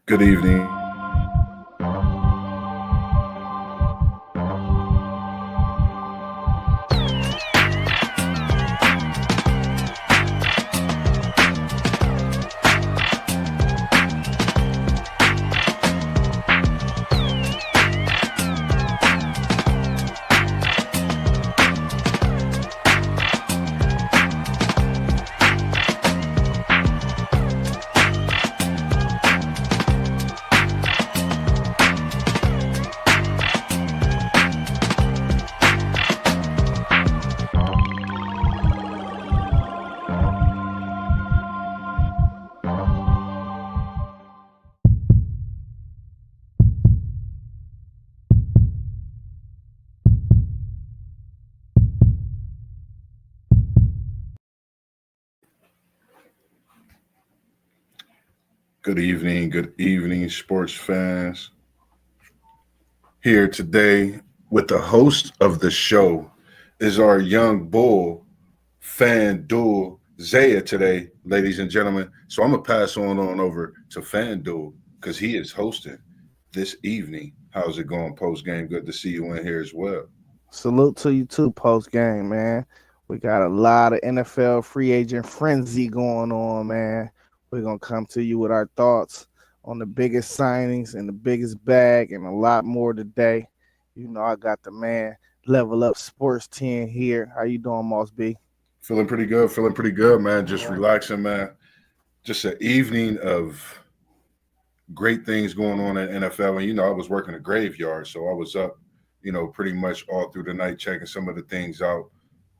Good evening. Good evening, sports fans. Here today with the host of the show is our young bull, FanDuel Zaya today, ladies and gentlemen. So I'm gonna pass on over to FanDuel because he is hosting this evening. How's it going, post game? Good to see you in here as well. Salute to you too, post game, man. We got a lot of NFL free agent frenzy going on, man. We're gonna come to you with our thoughts on the biggest signings and the biggest bag and a lot more today. You know, I got the man Level Up Sports 10 here. How you doing, Moss B? Feeling pretty good, man. Just relaxing, man. Just an evening of great things going on in NFL. And I was working a graveyard, so I was up, pretty much all through the night checking some of the things out.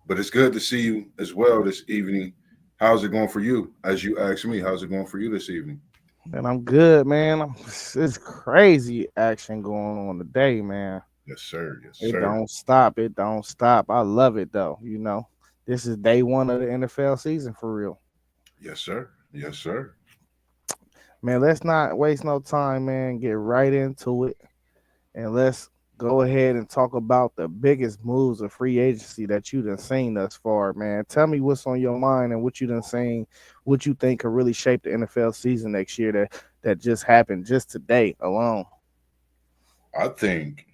But it's good to see you as well this evening. How's it going for you? As you asked me, how's it going for you this evening? And I'm good, man. It's crazy action going on today, man. Yes, sir. Yes, It sir. don't stop. It don't stop. I love it though. You know, this is day one of the NFL season for real. Yes, sir. Yes, sir. Man, let's not waste no time, man. Get right into it. And let's go ahead and talk about the biggest moves of free agency that you done seen thus far, man. Tell me what's on your mind and what you done seen, what you think could really shape the NFL season next year that just happened just today alone. I think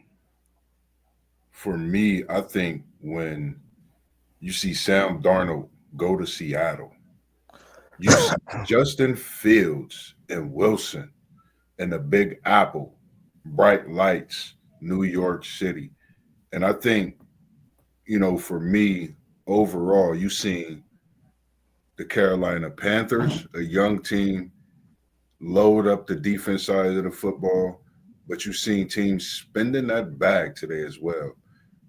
for me, I think when you see Sam Darnold go to Seattle, you see Justin Fields and Wilson and the Big Apple, bright lights, New York City. And I think, for me, overall, you seen the Carolina Panthers, a young team, load up the defense side of the football, but you've seen teams spending that bag today as well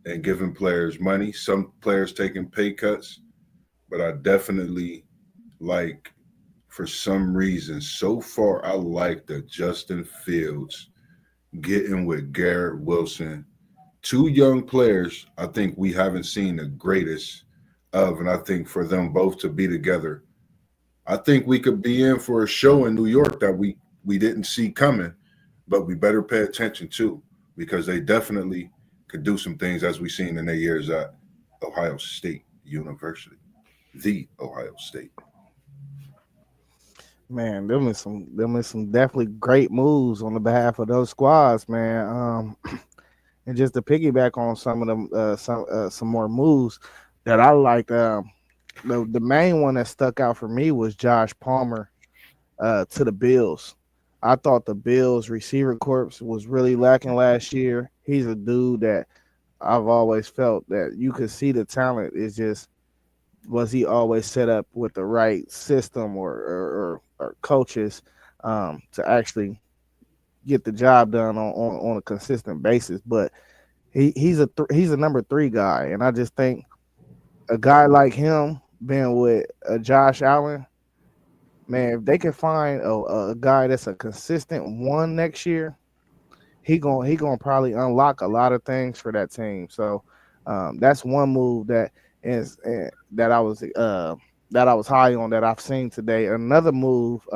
and giving players money. Some players taking pay cuts, but I definitely like, for some reason, so far, I like the Justin Fields getting with Garrett Wilson. Two young players, I think we haven't seen the greatest of, and I think for them both to be together, I think we could be in for a show in New York that we didn't see coming, but we better pay attention to because they definitely could do some things as we've seen in their years at Ohio State University, the Ohio State. Man, them is some definitely great moves on the behalf of those squads, man. And just to piggyback on some of them, some more moves that I liked. The main one that stuck out for me was Josh Palmer to the Bills. I thought the Bills receiver corps was really lacking last year. He's a dude that I've always felt that you could see the talent. Is just was he always set up with the right system or coaches to actually get the job done on a consistent basis. But he's a number three guy, and I just think a guy like him being with Josh Allen, man, if they can find a guy that's a consistent one next year, he gonna probably unlock a lot of things for that team. So that's one move is that I was high on that I've seen today. Another move,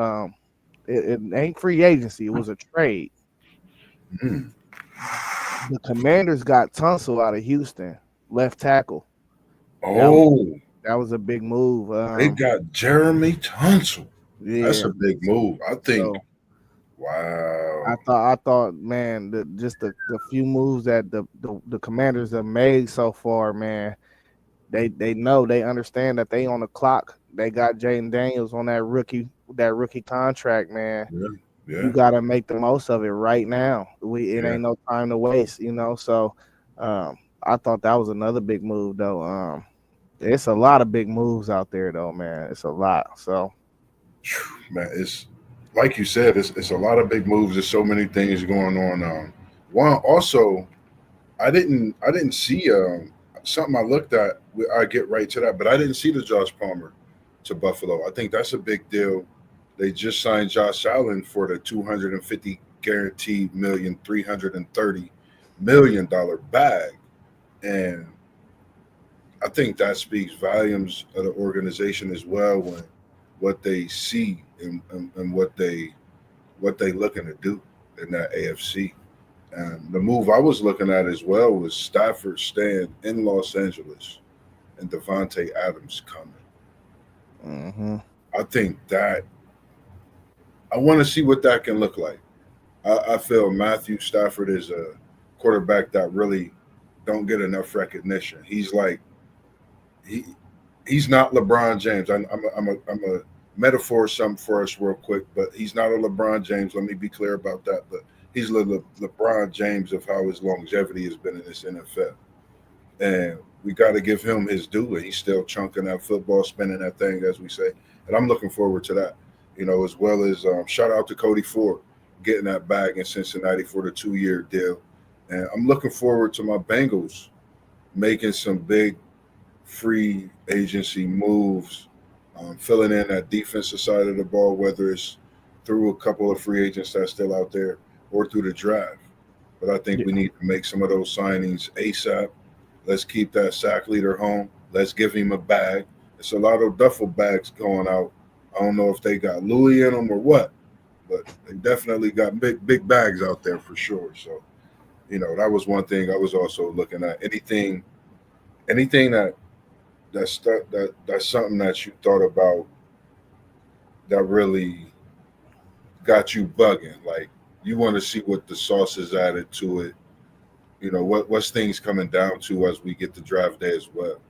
it ain't free agency; it was a trade. Mm. The Commanders got Tunsil out of Houston, left tackle. That was Oh, that was a big move. they got Jeremy Tunsil. That's Yeah. a big move. I think So Wow. I thought, man, the few moves that the Commanders have made so far, man, they know, they understand that they on the clock. They got Jaden Daniels on that rookie contract, man. Yeah. You Yeah. got to make the most of it right now. It Yeah. ain't no time to waste, So, I thought that was another big move, though. It's a lot of big moves out there, though, man. It's a lot. So, Man, it's like you said, it's a lot of big moves. There's so many things going on. One also, I didn't see something I looked at. I get right to that, but I didn't see the Josh Palmer to Buffalo. I think that's a big deal. They just signed Josh Allen for the 250 guaranteed million, $330 million bag, and I think that speaks volumes of the organization as well when what they see and what they looking to do in that AFC. And the move I was looking at as well was Stafford staying in Los Angeles and Devontae Adams coming. hmm I think that I want to see what that can look like. I feel Matthew Stafford is a quarterback that really don't get enough recognition. He's like he he's not LeBron James. I'm a metaphor something for us real quick, but he's not a LeBron James. Let me be clear about that. But he's LeBron James of how his longevity has been in this NFL, and we got to give him his due. And he's still chunking that football, spinning that thing, as we say. And I'm looking forward to that. As well as shout out to Cody Ford getting that bag in Cincinnati for the 2-year deal. And I'm looking forward to my Bengals making some big free agency moves, filling in that defensive side of the ball, whether it's through a couple of free agents that's still out there or through the draft. But I think yeah. we need to make some of those signings ASAP. Let's keep that sack leader home. Let's give him a bag. It's a lot of duffel bags going out. I don't know if they got Louis in them or what, but they definitely got big bags out there for sure. So, that was one thing I was also looking at. Anything that's something that you thought about that really got you bugging. Like you want to see what the sauce is added to it. What's things coming down to as we get to draft day as well,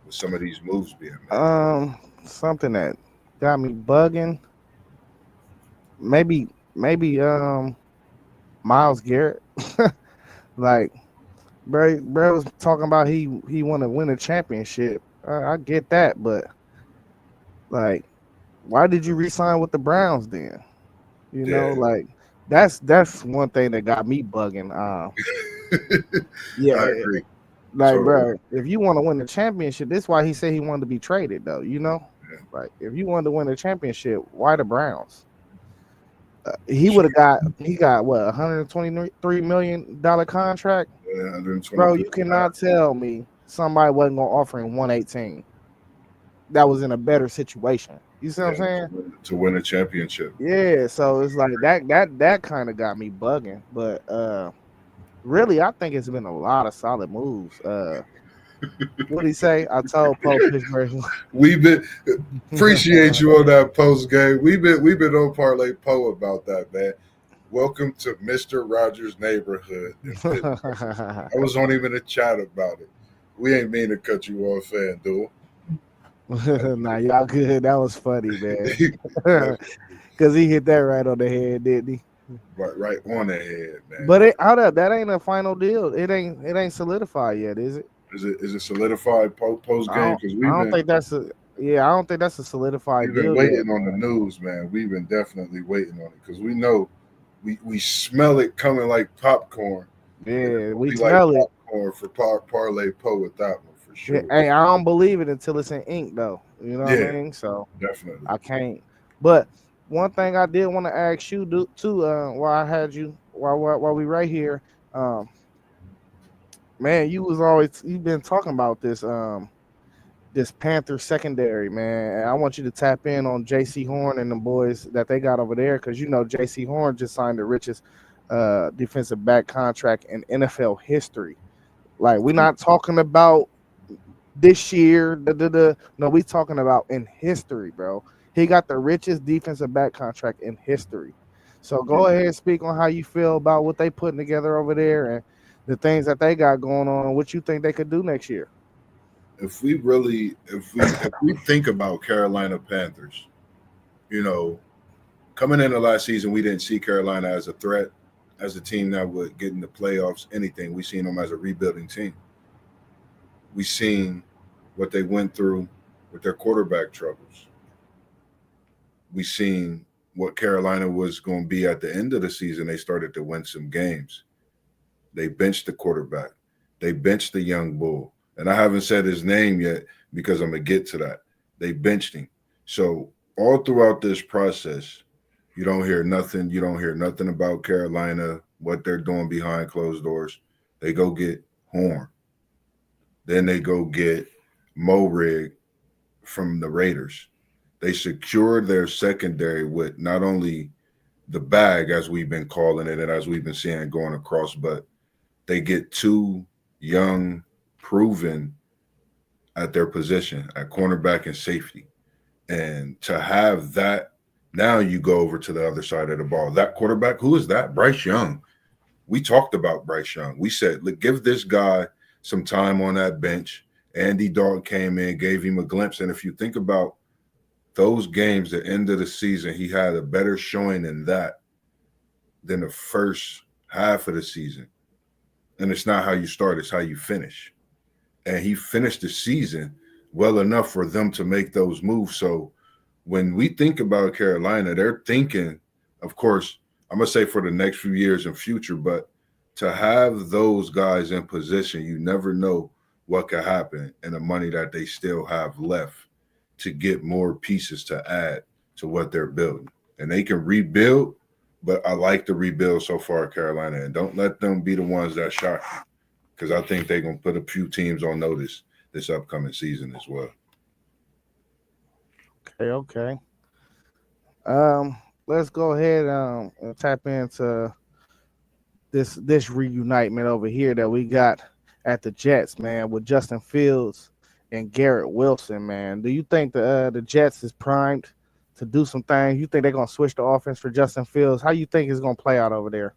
with some of these moves being made. Something that got me bugging. Maybe Miles Garrett. Like, bro was talking about he want to win a championship. I get that, but like, why did you resign with the Browns then? Yeah, Like that's one thing that got me bugging. Yeah, I agree. like, Totally. bro, if you want to win the championship, this is why he said he wanted to be traded, though. Yeah, Like, if you wanted to win the championship, why the Browns? He got what, $123 million contract, yeah, bro. 123. You cannot tell me somebody wasn't gonna offer him 118. That was in a better situation. You see what I'm Yeah, saying? to win a championship. Yeah. So it's like that kind of got me bugging, but really, I think it's been a lot of solid moves. What did he say? I told Poe Pittsburgh. We've been appreciate you on that post game. We've been on Parlay Poe about that, man. Welcome to Mr. Rogers' neighborhood in Pittsburgh. I was on him in a chat about it. We ain't mean to cut you off, FanDuel. Nah, y'all good. That was funny, man. That's Because he hit that right on the head, didn't he? right on the head, man. But that ain't a final deal. It ain't solidified yet, is it? Is it solidified post I game? don't Because I we've don't been think that's a yeah. I don't think that's a solidified we've been deal yet, waiting on the man. news, man. We've been definitely waiting on it because we know we smell it coming like popcorn, and it's Yeah, gonna we be like smell it. popcorn for Parlay Poe with that one for Yeah, sure. hey, I don't believe it until it's in ink, though. You know what Yeah, I mean? So definitely. I can't. But one thing I did want to ask you too, while I had you, while we right here, um, man, you've been talking about this Panther secondary, man. And I want you to tap in on J.C. Horn and the boys that they got over there, because J.C. Horn just signed the richest defensive back contract in NFL history. Like, we're not talking about this year. No, we talking about in history, bro. He got the richest defensive back contract in history. So go ahead and speak on how you feel about what they putting together over there and the things that they got going on and what you think they could do next year. If we think about Carolina Panthers, you know, coming into last season, we didn't see Carolina as a threat, as a team that would get in the playoffs, anything. We seen them as a rebuilding team. We seen what they went through with their quarterback troubles. We seen what Carolina was going to be at the end of the season. They started to win some games. They benched the quarterback. They benched the young bull. And I haven't said his name yet because I'm going to get to that. They benched him. So all throughout this process, you don't hear nothing. You don't hear nothing about Carolina, what they're doing behind closed doors. They go get Horn. Then they go get Morig from the Raiders. They secured their secondary with not only the bag, as we've been calling it and as we've been seeing going across, but they get two young, proven at their position at cornerback and safety. And to have that, now you go over to the other side of the ball. That quarterback, who is that? Bryce Young. We talked about Bryce Young. We said, look, give this guy some time on that bench. Andy Dalton came in, gave him a glimpse. And if you think about those games, the end of the season, he had a better showing in that than the first half of the season. And it's not how you start, it's how you finish. And he finished the season well enough for them to make those moves. So when we think about Carolina, they're thinking, of course, I'm going to say for the next few years and future, but to have those guys in position, you never know what could happen and the money that they still have left to get more pieces to add to what they're building. And they can rebuild, but I like the rebuild so far, Carolina. And don't let them be the ones that shock you, because I think they're going to put a few teams on notice this upcoming season as well. Okay. Let's go ahead and tap into this reunitement over here that we got at the Jets, man, with Justin Fields and Garrett Wilson, man. Do you think the Jets is primed to do some things? You think they're gonna switch the offense for Justin Fields? How you think it's gonna play out over there?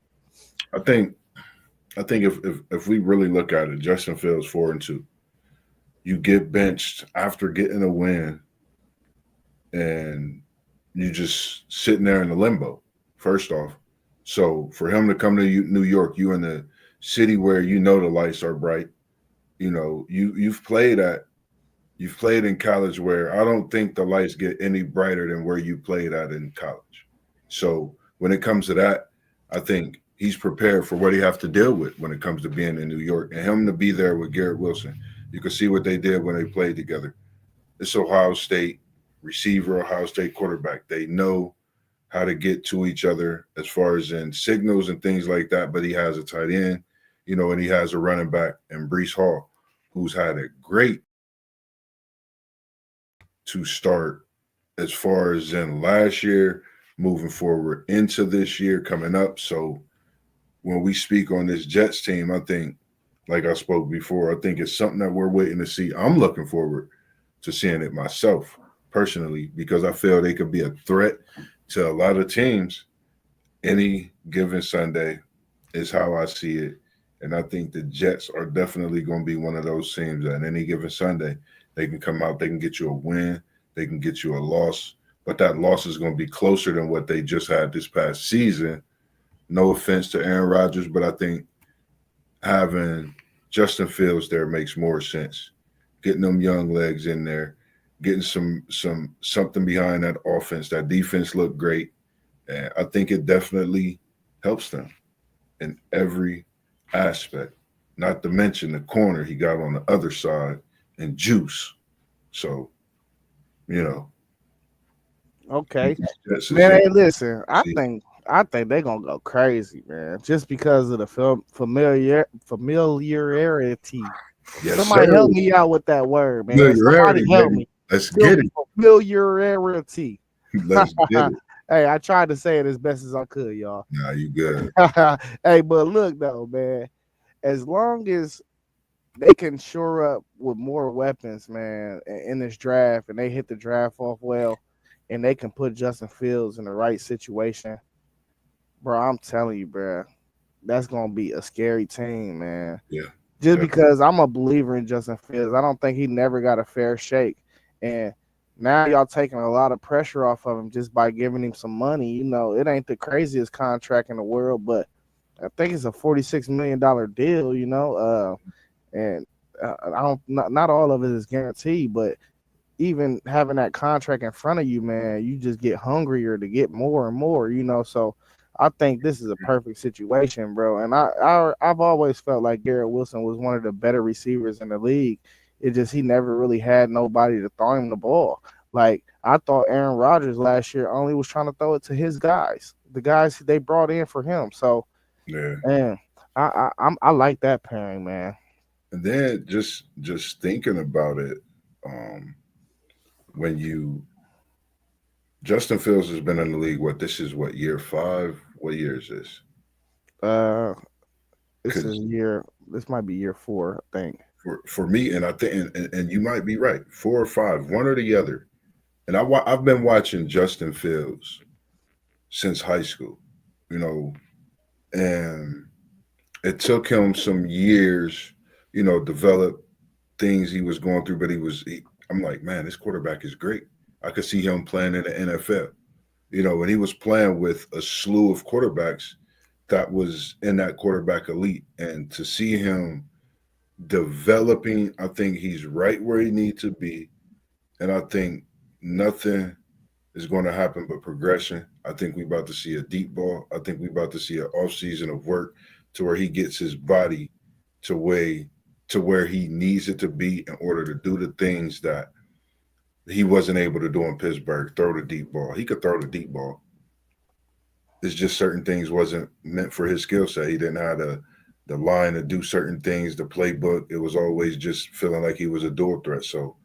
I think if we really look at it, Justin Fields 4-2. You get benched after getting a win, and you just sitting there in the limbo. First off, so for him to come to New York, you in the city where you know the lights are bright. You know you've played in college where I don't think the lights get any brighter than where you played at in college. So when it comes to that, I think he's prepared for what he have to deal with when it comes to being in New York, and him to be there with Garrett Wilson. You can see what they did when they played together. It's Ohio State receiver, Ohio State quarterback. They know how to get to each other as far as in signals and things like that. But he has a tight end, and he has a running back in Brees Hall, who's had a great to start as far as in last year, moving forward into this year coming up. So when we speak on this Jets team, I think, like I spoke before, I think it's something that we're waiting to see. I'm looking forward to seeing it myself personally, because I feel they could be a threat to a lot of teams any given Sunday is how I see it. And I think the Jets are definitely going to be one of those teams that any given Sunday, they can come out, they can get you a win, they can get you a loss, but that loss is going to be closer than what they just had this past season. No offense to Aaron Rodgers, but I think having Justin Fields there makes more sense. Getting them young legs in there, getting something behind that offense. That defense looked great, and I think it definitely helps them in every aspect. Not to mention the corner he got on the other side and Juice. So, Okay, man. Hey, listen, I think they're gonna go crazy, man, just because of the familiarity. Yes, Somebody sir. help me out with that word, man. Familiarity, Somebody help baby. me. Let's get it. Familiarity. Let's get it. Hey, I tried to say it as best as I could, y'all. Nah, you good. Hey, but look though, man. As long as they can shore up with more weapons, man, in this draft, and they hit the draft off well, and they can put Justin Fields in the right situation, bro, I'm telling you, bro, that's gonna be a scary team, man. Yeah, Just definitely. because I'm a believer in Justin Fields, I don't think he never got a fair shake, and now y'all taking a lot of pressure off of him just by giving him some money. You know, it ain't the craziest contract in the world, but I think it's a $46 million deal. You know, and I don't not all of it is guaranteed, but even having that contract in front of you, man, you just get hungrier to get more and more, you know. So I think this is a perfect situation, bro. And I've always felt like Garrett Wilson was one of the better receivers in the league. It just he never really had nobody to throw him the ball. Like I thought Aaron Rodgers last year only was trying to throw it to his guys, the guys they brought in for him. So Yeah. man, I like that pairing, man. And then just thinking about it, um, when you Justin Fields has been in the league. What this is? What year 5? What year is this? Uh, this is Because year. This might be year 4, I think. for me, and I think, and you might be right, 4 or 5, one or the other. And I've been watching Justin Fields since high school, you know, and it took him some years, develop things he was going through, but I'm like, man, this quarterback is great. I could see him playing in the NFL, when he was playing with a slew of quarterbacks that was in that quarterback elite. And to see him developing, I think he's right where he needs to be. And I think nothing is going to happen but progression. I think we about to see a deep ball. I think we about to see an off season of work to where he gets his body to where he needs it to be in order to do the things that he wasn't able to do in Pittsburgh. Throw the deep ball. He could throw the deep ball. It's just certain things wasn't meant for his skill set. He didn't have the line to do certain things, the playbook. It was always just feeling like he was a dual threat. So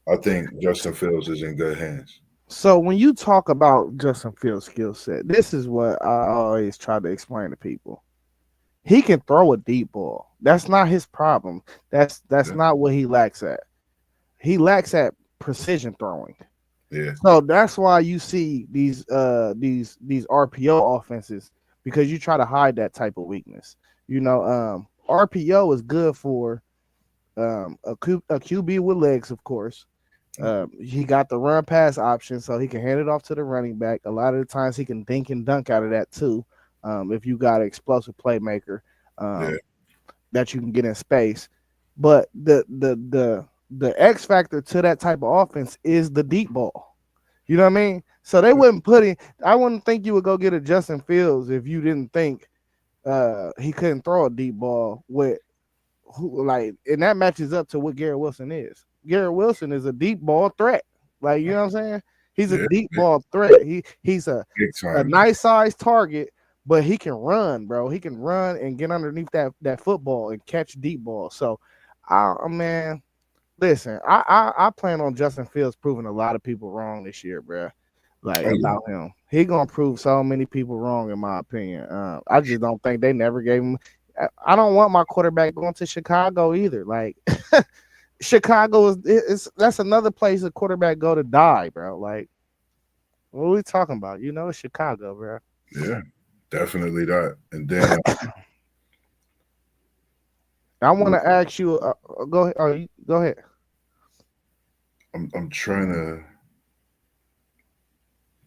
I think Justin Fields is in good hands. So when you talk about Justin Fields' skill set, this is what I always try to explain to people. He can throw a deep ball. That's not his problem. That's Yeah. not what he lacks at. He lacks at precision throwing. Yeah. So that's why you see these RPO offenses, because you try to hide that type of weakness. RPO is good for a QB with legs, of course. He got the run pass option, so he can hand it off to the running back. A lot of the times he can dink and dunk out of that too. If you got an explosive playmaker Yeah. that you can get in space. But the X factor to that type of offense is the deep ball. You know what I mean? So they wouldn't I wouldn't think you would go get a Justin Fields if you didn't think he couldn't throw a deep ball with and that matches up to what Garrett Wilson is. Garrett Wilson is a deep ball threat. Like, you know what I'm saying? He's a deep ball threat. He's a nice size target, but he can run, bro. He can run and get underneath that football and catch deep ball. So, man, listen, I plan on Justin Fields proving a lot of people wrong this year, bro. About him. He gonna prove so many people wrong, in my opinion. I just don't think they never gave him. I don't want my quarterback going to Chicago either. Like Chicago that's another place a quarterback go to die, bro. Like, what are we talking about? It's Chicago, bro. Yeah, definitely that. And then I want to ask you. Go ahead. Go ahead. I'm trying to.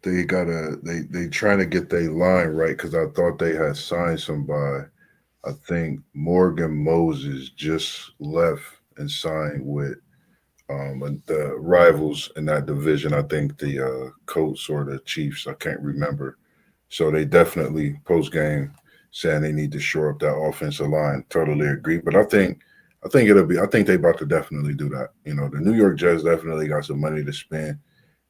They trying to get their line right because I thought they had signed somebody. I think Morgan Moses just left and signed with the rivals in that division. I think the Colts or the Chiefs. I can't remember. So they definitely post game saying they need to shore up that offensive line. Totally agree. But I think it'll be. I think they about to definitely do that. The New York Jets definitely got some money to spend,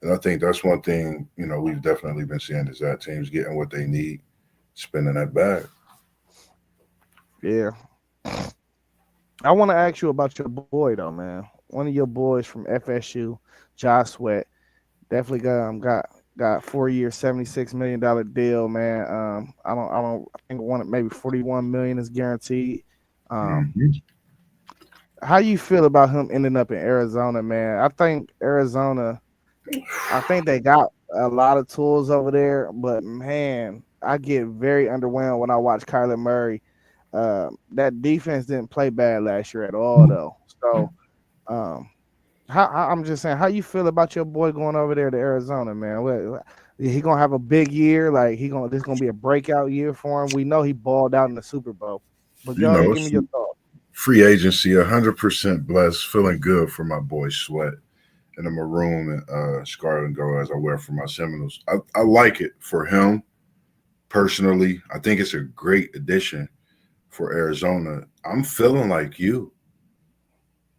and I think that's one thing we've definitely been seeing is that teams getting what they need, spending that bag. Yeah. I want to ask you about your boy though, man. One of your boys from FSU, Josh Sweat, definitely got 4 years, $76 million deal, man. I think maybe 41 million is guaranteed. How you feel about him ending up in Arizona, man? I think Arizona, they got a lot of tools over there, but man, I get very underwhelmed when I watch Kyler Murray. That defense didn't play bad last year at all, though. So, um, I'm just saying, how you feel about your boy going over there to Arizona, man? He gonna have a big year? Like this gonna be a breakout year for him? We know he balled out in the Super Bowl, but You go ahead, know, give me it's your thoughts. free agency, 100% blessed, feeling good for my boy Sweat in the maroon and scarlet and gold as I wear for my Seminoles. I like it for him personally. I think it's a great addition for Arizona. I'm feeling like you.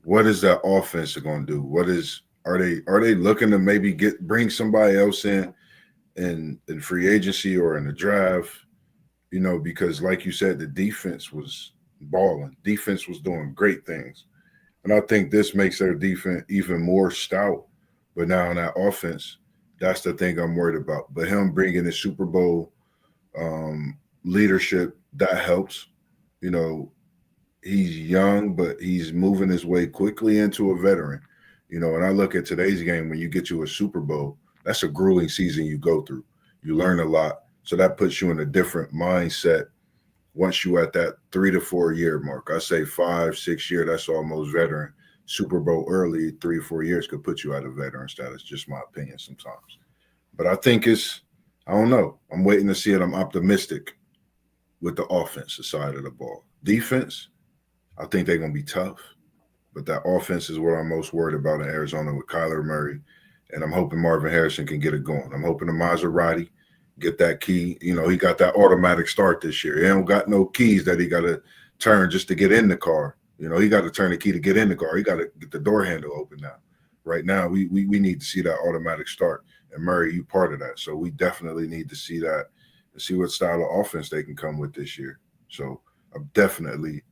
What is that offense going to do? Are they looking to maybe bring somebody else in free agency or in the draft? You know, because like you said, the defense was balling. Defense was doing great things. And I think this makes their defense even more stout. But now in that offense, that's the thing I'm worried about. But him bringing the Super Bowl leadership, that helps. You know, he's young, but he's moving his way quickly into a veteran. You know, and I look at today's game, when you get to a Super Bowl, that's a grueling season you go through. You learn a lot. So that puts you in a different mindset once you at that 3 to 4 year mark. I say 5, 6 year, that's almost veteran. Super Bowl early, 3 or 4 years could put you out of veteran status. Just my opinion sometimes. But I think I don't know. I'm waiting to see it. I'm optimistic with the offensive side of the ball. Defense, I think they're going to be tough. But that offense is what I'm most worried about in Arizona with Kyler Murray. And I'm hoping Marvin Harrison can get it going. I'm hoping the Maserati get that key. You know, he got that automatic start this year. He don't got no keys that he got to turn just to get in the car. You know, he got to turn the key to get in the car. He got to get the door handle open now. Right now, we need to see that automatic start. And Murray, you part of that. So we definitely need to see that and see what style of offense they can come with this year. So I'm definitely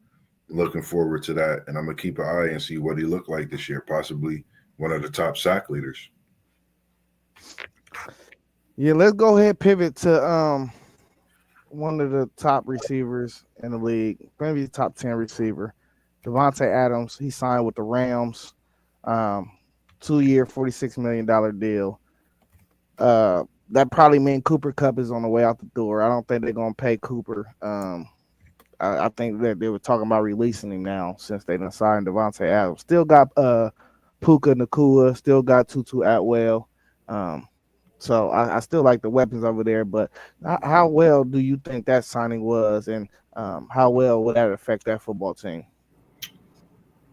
looking forward to that. And I'm going to keep an eye and see what he looked like this year, possibly one of the top sack leaders. Yeah, let's go ahead pivot to one of the top receivers in the league, maybe top 10 receiver, Devontae Adams. He signed with the Rams, 2 year, $46 million deal. That probably means Cooper Kupp is on the way out the door. I don't think they're gonna pay Cooper. I think that they were talking about releasing him now since they done signed Devontae Adams. Still got Puka Nakua, still got Tutu Atwell. So I still like the weapons over there, but how well do you think that signing was, and how well would that affect that football team?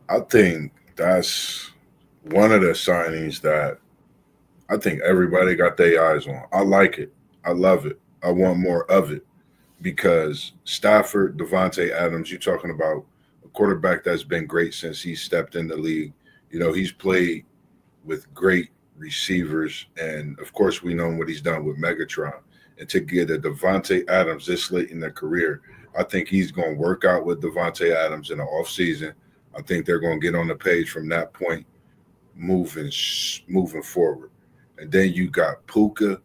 I think that's one of the signings that I think everybody got their eyes on. I like it. I love it. I want more of it because Stafford, Devontae Adams, you're talking about a quarterback that's been great since he stepped in the league. You know, he's played with great receivers, and of course, we know what he's done with Megatron. And to get a Devontae Adams this late in their career, I think he's going to work out with Devontae Adams in the offseason. I think they're going to get on the page from that point, moving forward. And then you got Puka.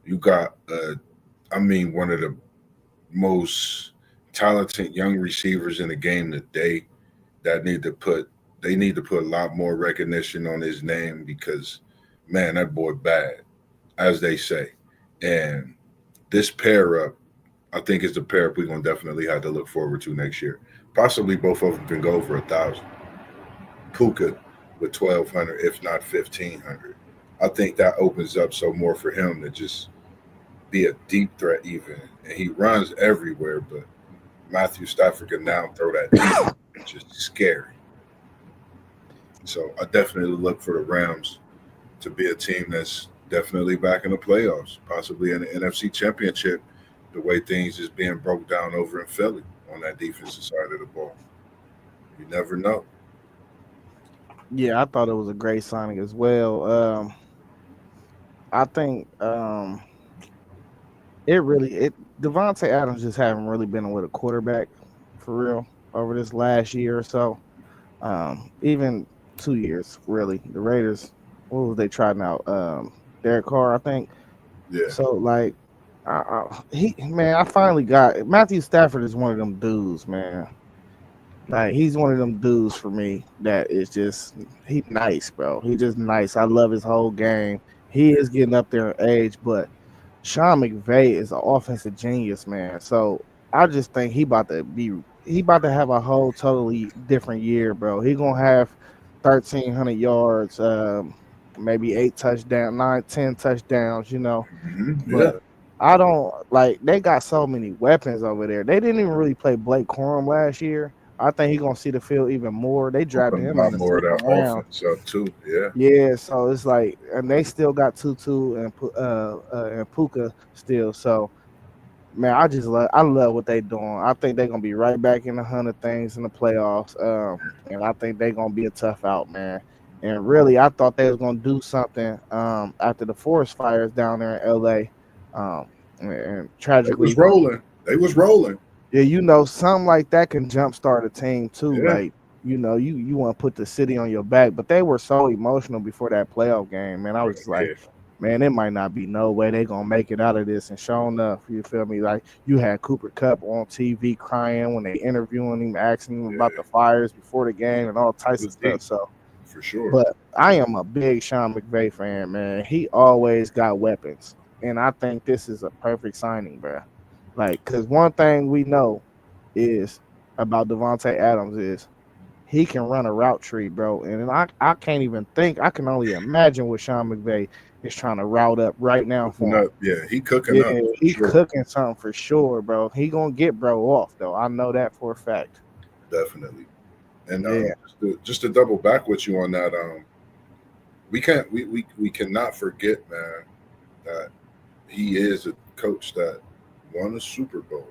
You got, one of the most talented young receivers in the game today that they need to put a lot more recognition on his name because man, that boy bad, as they say. And this pair up, I think is the pair up we're gonna definitely have to look forward to next year. Possibly both of them can go for 1,000. Puka with 1,200, if not 1,500. I think that opens up so more for him to just be a deep threat even. And he runs everywhere, but Matthew Stafford can now throw that deep, which is scary. So I definitely look for the Rams to be a team that's definitely back in the playoffs, possibly in the NFC Championship, the way things is being broke down over in Philly on that defensive side of the ball. You never know. Yeah, I thought it was a great signing as well. I think it Devontae Adams just haven't really been with a quarterback for real over this last year or so. Even 2 years really. The Raiders, what was they trying out? Derek Carr, I think. Yeah. So like, I finally got Matthew Stafford is one of them dudes, man. Like he's one of them dudes for me that is just he nice, bro. He just nice. I love his whole game. He is getting up there in age, but Sean McVay is an offensive genius, man. So I just think he about to have a whole totally different year, bro. He gonna have 1,300 yards, maybe 8 touchdowns, 9, 10 touchdowns, Yeah, But I don't like they got so many weapons over there. They didn't even really play Blake Corum last year. I think he's gonna see the field even more. They drafted open a him in lot the more of second that round. offense up too. Yeah, Yeah, so it's like, and they still got Tutu and Puka still. So man, I love what they doing. I think they're gonna be right back in the hunt of things in the playoffs. And I think they're gonna be a tough out, man. And really, I thought they was gonna do something after the forest fires down there in LA. And they was tragically, rolling. They was rolling. yeah, something like that can jumpstart a team too. Yeah, Like, you want to put the city on your back, but they were so emotional before that playoff game, man. I was just like, yeah, man, it might not be no way they gonna make it out of this. And sure enough, you feel me? Like you had Cooper Cup on TV crying when they interviewing him, asking him about yeah. the fires before the game and all It types of was stuff. deep So, for sure. but I am a big Sean McVay fan, man. He always got weapons, and I think this is a perfect signing, bro. Like, cause one thing we know is about Devontae Adams is he can run a route tree, bro. And I can't even think. I can only imagine what Sean McVay is trying to route up right now Cooking for him. up, yeah, he cooking Yeah, up for he sure. cooking something for sure, bro. He gonna get bro off though. I know that for a fact. Definitely. And Yeah, just to double back with you on that, we cannot forget, man, that he is a coach that won a Super Bowl.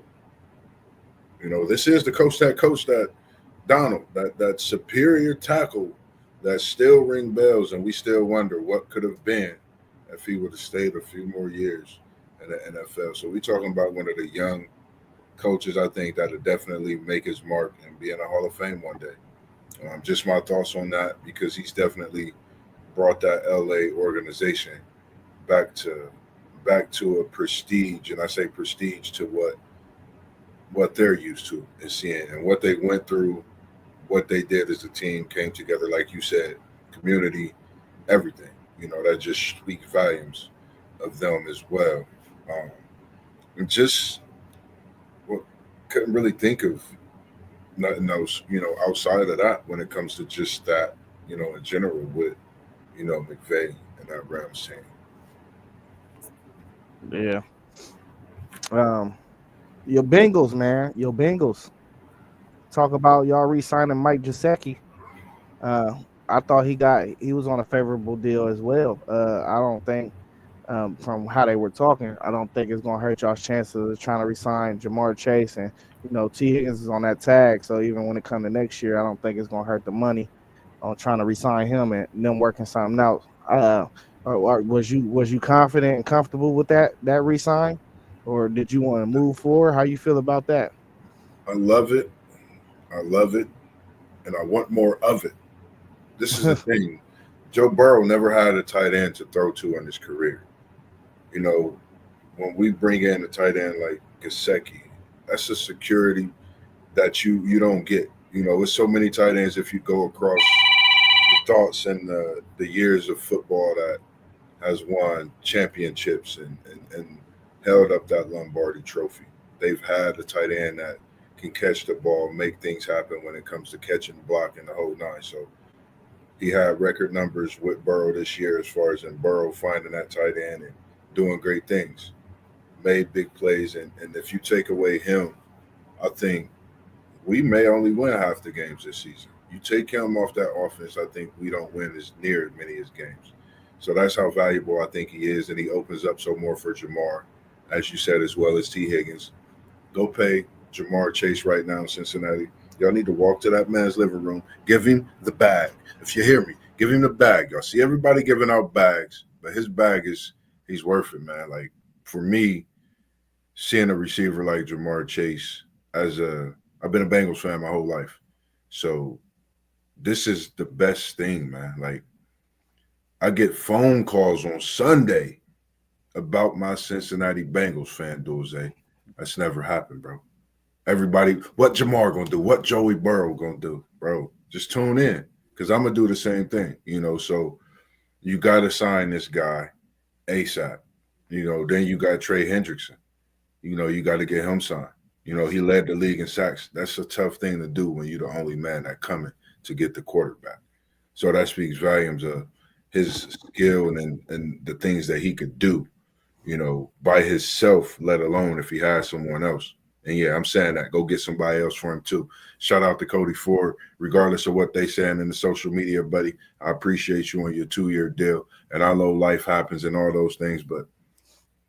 This is the coach that Donald, that superior tackle that still ring bells, and we still wonder what could have been if he would have stayed a few more years in the NFL. So we talking about one of the young coaches, I think, that'll definitely make his mark and be in the Hall of Fame one day. Just my thoughts on that because he's definitely brought that LA organization back to back to a prestige, and I say prestige to what they're used to and seeing and what they went through, what they did as a team came together, like you said, community, everything. That just speaks volumes of them as well. Um, and just well, couldn't really think of nothing else, outside of that when it comes to just that, in general with McVay and that Rams team. yeah. Um, your Bengals, man. Your Bengals. Talk about y'all re-signing Mike Gesicki. Uh, I thought he was on a favorable deal as well. I don't think from how they were talking, I don't think it's gonna hurt y'all's chances of trying to resign Jamar Chase, and T Higgins is on that tag. So even when it comes to next year, I don't think it's gonna hurt the money on trying to resign him and them working something out. Or was you confident and comfortable with that resign, or did you want to move forward? How you feel about that? I love it. I love it. And I want more of it. This is the thing. Joe Burrow never had a tight end to throw to in his career. You know, when we bring in a tight end like Gasecki, that's a security that you don't get. With so many tight ends, if you go across the thoughts and the years of football that has won championships and held up that Lombardi trophy. They've had a tight end that can catch the ball, make things happen when it comes to catching, blocking, the whole nine. So he had record numbers with Burrow this year as far as in Burrow finding that tight end and doing great things, made big plays. And if you take away him, I think we may only win half the games this season. You take him off that offense, I think we don't win as near as many as games. So that's how valuable I think he is, and he opens up so more for Jamar, as you said, as well as T. Higgins. Go pay Jamar Chase right now in Cincinnati. Y'all need to walk to that man's living room, give him the bag. If you hear me, give him the bag. Y'all see everybody giving out bags, but his bag he's worth it, man. Like for me, seeing a receiver like Jamar Chase I've been a Bengals fan my whole life. So this is the best thing, man. Like I get phone calls on Sunday about my Cincinnati Bengals fan, Dulce. That's never happened, bro. Everybody, what Jamar gonna do? What Joey Burrow gonna do, bro? Just tune in because I'm gonna do the same thing, So you got to sign this guy ASAP. Then you got Trey Hendrickson. You got to get him signed. He led the league in sacks. That's a tough thing to do when you're the only man that coming to get the quarterback. So that speaks volumes of his skill and the things that he could do, by himself, let alone if he has someone else. And yeah, I'm saying that. Go get somebody else for him too. Shout out to Cody Ford, regardless of what they saying in the social media, buddy. I appreciate you on your 2-year deal. And I know life happens and all those things, but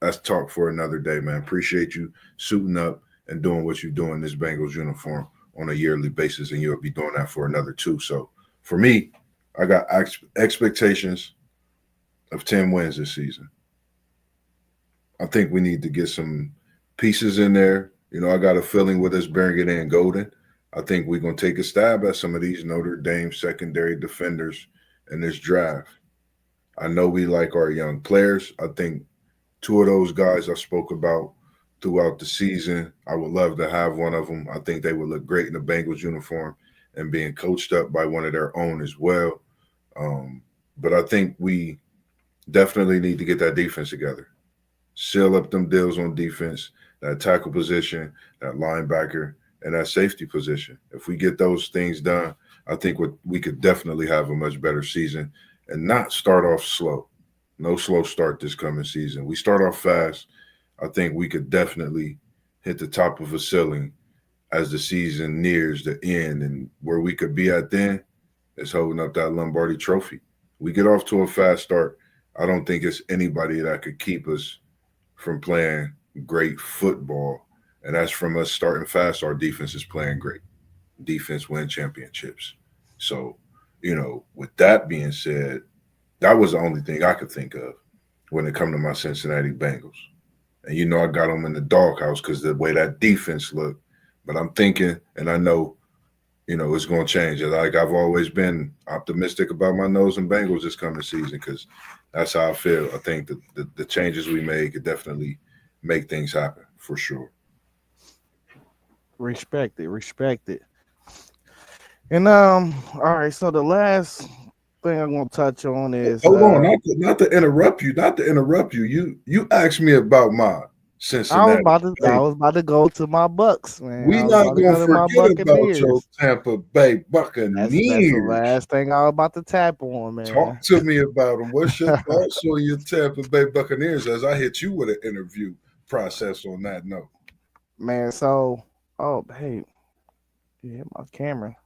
that's talk for another day, man. Appreciate you suiting up and doing what you do in this Bengals uniform on a yearly basis, and you'll be doing that for another 2. So for me, I got expectations of 10 wins this season. I think we need to get some pieces in there. I got a feeling with us bringing in Golden, I think we're going to take a stab at some of these Notre Dame secondary defenders in this draft. I know we like our young players. I think 2 of those guys I spoke about throughout the season, I would love to have one of them. I think they would look great in the Bengals uniform and being coached up by one of their own as well. But I think we definitely need to get that defense together. Seal up them deals on defense, that tackle position, that linebacker, and that safety position. If we get those things done, I think we could definitely have a much better season and not start off slow. No slow start this coming season. We start off fast. I think we could definitely hit the top of a ceiling as the season nears the end. And where we could be at then is holding up that Lombardi trophy. We get off to a fast start. I don't think it's anybody that could keep us from playing great football. And that's from us starting fast. Our defense is playing great. Defense win championships. So, with that being said, that was the only thing I could think of when it come to my Cincinnati Bengals. And I got them in the doghouse because the way that defense looked. But I'm thinking, and I know, it's going to change. Like I've always been optimistic about my nose and Bengals this coming season because that's how I feel. I think the changes we made could definitely make things happen for sure. Respect it. And all right, so the last thing I'm gonna touch on is hold on, not to interrupt you. You asked me about my Cincinnati. I was about to go to my Bucks, man. We not gonna forget about your Tampa Bay Buccaneers. That's the last thing I was about to tap on, man. Talk to me about them. What's your thoughts on your Tampa Bay Buccaneers as I hit you with an interview process on that note? Man, so hey, you hit my camera.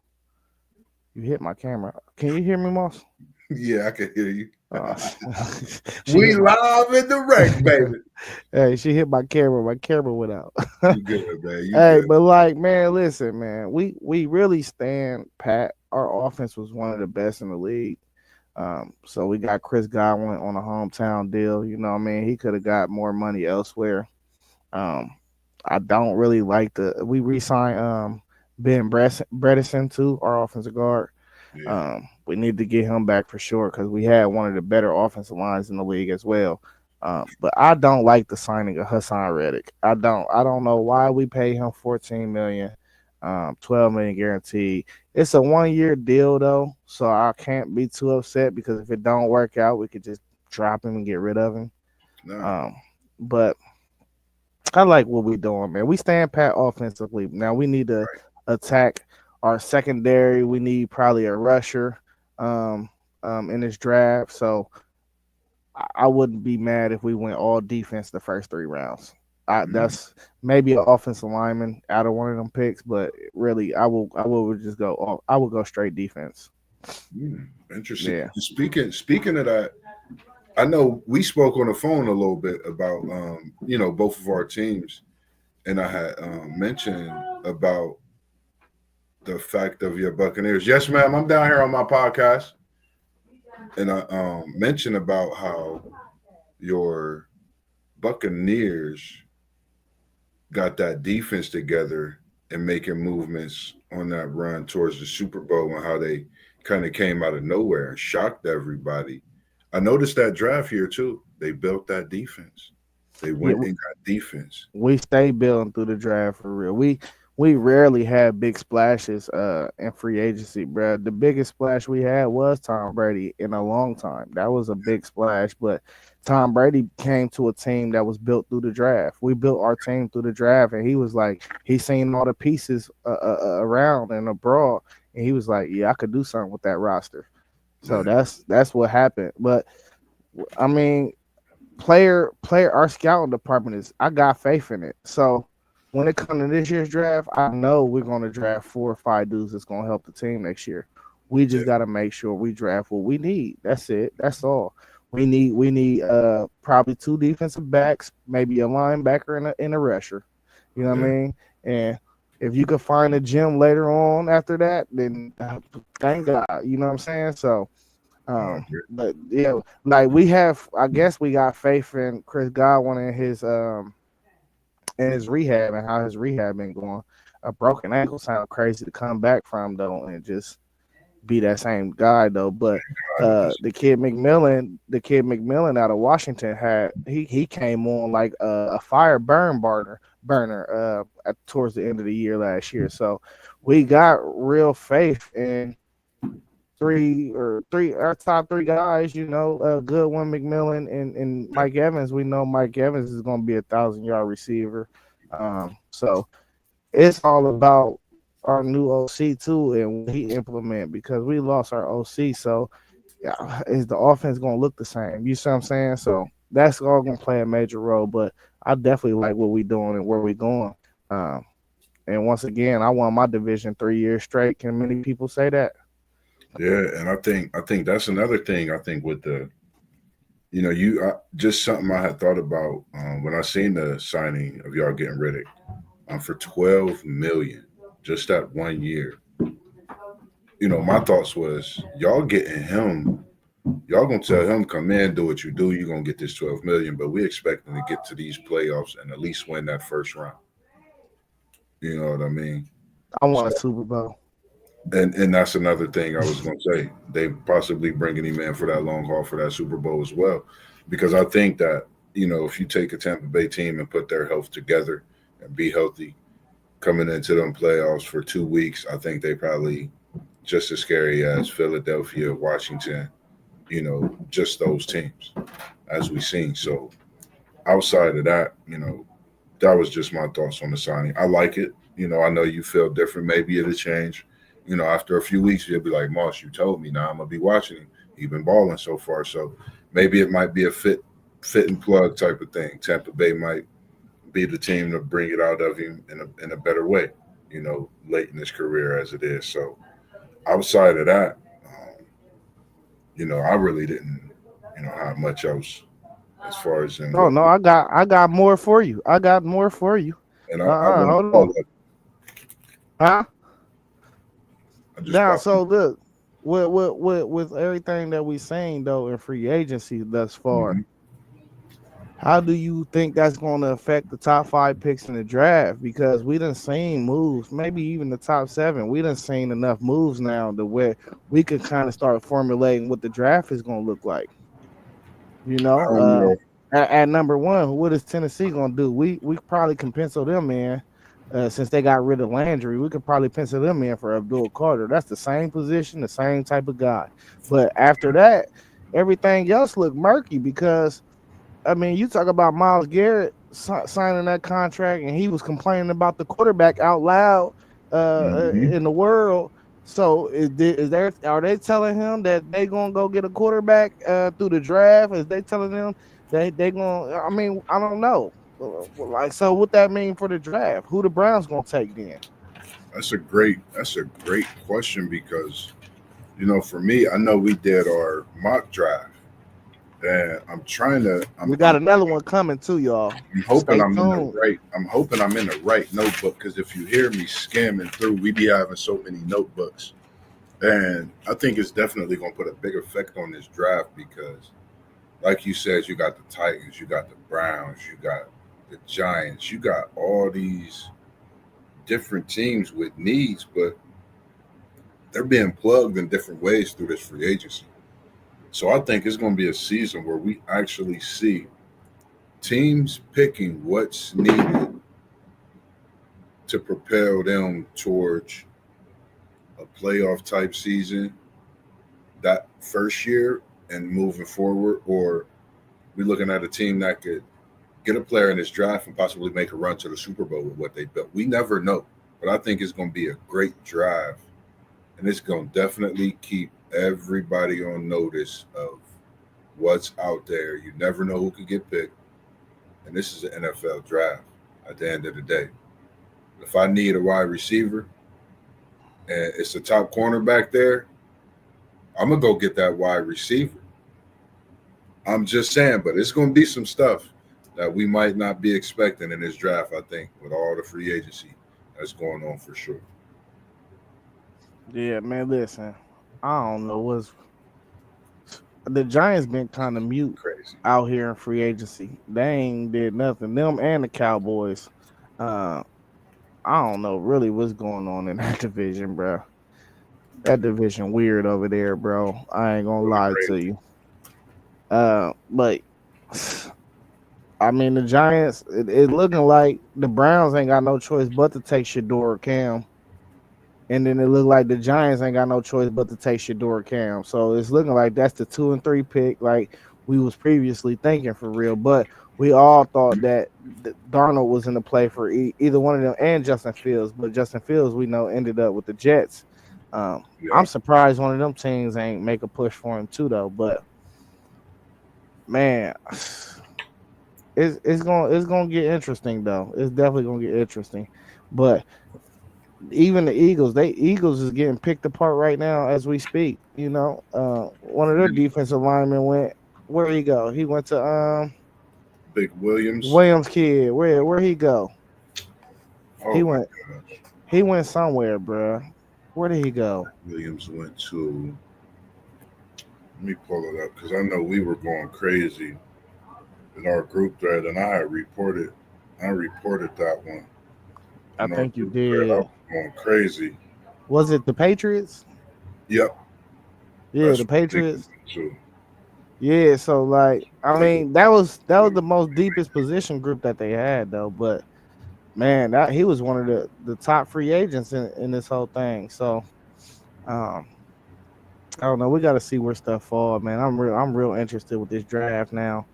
Can you hear me, Moss? Yeah, I can hear you. We live in direct, baby. Hey, she hit my camera. My camera went out. You good, man. Good. But man, listen, man. We really stand pat. Our offense was one of the best in the league. So we got Chris Godwin on a hometown deal. He could have got more money elsewhere. I don't really like we re-signed Ben Bredesen too, our offensive guard. Yeah. We need to get him back for sure because we had one of the better offensive lines in the league as well. But I don't like the signing of Hassan Reddick. I don't know why we pay him $14 million, $12 million guaranteed. It's a 1-year deal though, so I can't be too upset because if it don't work out, we could just drop him and get rid of him. No. But I like what we're doing, man. We stand pat offensively. Now we need to attack our secondary. We need probably a rusher in this draft. So I wouldn't be mad if we went all defense the first 3 rounds. That's maybe an offensive lineman out of one of them picks, but really I will just go. I will go straight defense. Interesting. Yeah. Speaking of that, I know we spoke on the phone a little bit about both of our teams, and I had mentioned about the fact of your Buccaneers. Yes, ma'am. I'm down here on my podcast, and I mentioned about how your Buccaneers got that defense together and making movements on that run towards the Super Bowl and how they kind of came out of nowhere and shocked everybody. I noticed that draft here too. They built that defense. They went and got defense. We stay building through the draft for real. We rarely have big splashes in free agency, bro. The biggest splash we had was Tom Brady in a long time. That was a big splash, but Tom Brady came to a team that was built through the draft. We built our team through the draft, and he was like, he seen all the pieces around and abroad, and he was like, yeah, I could do something with that roster. So Yeah, that's what happened. But I mean, player, our scouting department is, I got faith in it. So when it comes to this year's draft, I know we're going to draft 4 or 5 dudes that's going to help the team next year. We just yeah, got to make sure we draft what we need. That's it. That's all. We need probably 2 defensive backs, maybe a linebacker and a rusher. You know what I yeah. mean? And if you could find a gym later on after that, then thank God. You know what I'm saying? So I agree. but yeah, like we have, I guess we got faith in Chris Godwin and his rehab and how his rehab been going. A broken ankle sound crazy to come back from though, and just be that same guy though. But With this, the kid McMillan out of Washington had he came on like a fire burner towards the end of the year last year. So we got real faith in three our top 3 guys, Goodwin, McMillan, and yeah, Mike Evans. We know Mike Evans is going to be 1,000-yard receiver. So it's all about our new OC too and what he implement, because we lost our OC. So yeah, is the offense going to look the same? You see what I'm saying? So that's all going to play a major role. But I definitely like what we doing and where we going. Um, and once again, I won my division 3 years straight. Can many people say that? yeah. And I think that's another thing. I think with the just something I had thought about when I seen the signing of y'all getting Riddick for 12 million just that 1 year. My thoughts was y'all getting him. Y'all gonna tell him come in, do what you do. You're gonna get this 12 million, but we expect him to get to these playoffs and at least win that first round. You know what I mean? I So, want a Super Bowl. and that's another thing I was gonna say. They possibly bringing him in for that long haul for that Super Bowl as well, because I think that if you take a Tampa Bay team and put their health together and be healthy coming into them playoffs for 2 weeks, I think they probably just as scary as Philadelphia, Washington, just those teams as we seen. So outside of that, that was just my thoughts on the signing. I like it. I know you feel different. Maybe it'll change. After a few weeks, you'll be like, Moss, you told me. Now I'm gonna be watching him. He's been balling so far. So maybe it might be a fit and plug type of thing. Tampa Bay might be the team to bring it out of him in a better way. Late in his career as it is. So outside of that, I really didn't, have much else as far as in Oh what. no, I got more for you. I got more for you. And I want Hold all on. that. Huh? I just Now, popped. so look, with everything that we saying though in free agency thus far, Mhm. how do you think that's going to affect the top 5 picks in the draft? Because we done seen moves, maybe even the top 7. We done seen enough moves now to where we could kind of start formulating what the draft is going to look like. You I know, don't know. at number one, what is Tennessee gonna do? We probably can pencil them in, since they got rid of Landry. We could probably pencil them in for Abdul Carter. That's the same position, the same type of guy. But after that, everything else looked murky, because I mean, you talk about Miles Garrett signing that contract, and he was complaining about the quarterback out loud Hmm. in the world. So are they telling him that they gonna go get a quarterback through the draft? Is they telling them they gonna? I mean, I don't know. Like, so what that mean for the draft? Who the Browns gonna take then? That's a great question because for me, I know we did our mock draft, and I'm trying to. We got another one coming too, y'all. I'm hoping Stay I'm in the tuned. right. I'm hoping I'm in the right notebook because if you hear me skimming through, we be having so many notebooks, and I think it's definitely going to put a big effect on this draft because, like you said, you got the Titans, you got the Browns, you got the Giants, you got all these different teams with needs, but they're being plugged in different ways through this free agency. So I think it's going to be a season where we actually see teams picking what's needed to propel them towards a playoff type season that first year and moving forward, or we're looking at a team that could get a player in this draft and possibly make a run to the Super Bowl with what they built. We never know, but I think it's going to be a great drive, and it's going to definitely keep everybody on notice of what's out there. You never know who could get picked, and this is an NFL draft at the end of the day. If I need a wide receiver and it's a top cornerback there, I'm going to go get that wide receiver. I'm just saying, but it's going to be some stuff that we might not be expecting in this draft, I think, with all the free agency that's going on for sure. Yeah, man. Listen, I don't know what's the Giants been kind of mute Crazy. out here in free agency. They ain't did nothing. Them and the Cowboys. Uh, I don't know really what's going on in that division, bro. That division weird over there, bro. I ain't gonna lie to you. But I mean, the Giants. It looking like the Browns ain't got no choice but to take Shador or Cam. And then it looked like the Giants ain't got no choice but to take Shador Cam. So it's looking like that's the 2 and 3 pick, like we was previously thinking for real. But we all thought that Darnold was in the play for either one of them and Justin Fields. But Justin Fields, we know, ended up with the Jets. I'm surprised one of them teams ain't make a push for him too, though. But man, it's gonna get interesting though. It's definitely gonna get interesting. But even the Eagles is getting picked apart right now as we speak. You know, one of their defensive linemen went. Where he go? He went to Big Williams. Williams kid. Where he go? Oh, he went somewhere, bro. Where did he go? Williams went to. Let me pull it up because I know we were going crazy in our group thread, and I reported that one. I think you did. I was going crazy. Was it the Patriots? Yep. Yeah, the Patriots. Yeah, so like I mean that was the most deepest position group that they had though, but man, he was one of the top free agents in this whole thing. So I don't know. We got to see where stuff fall, man. I'm real interested with this draft now.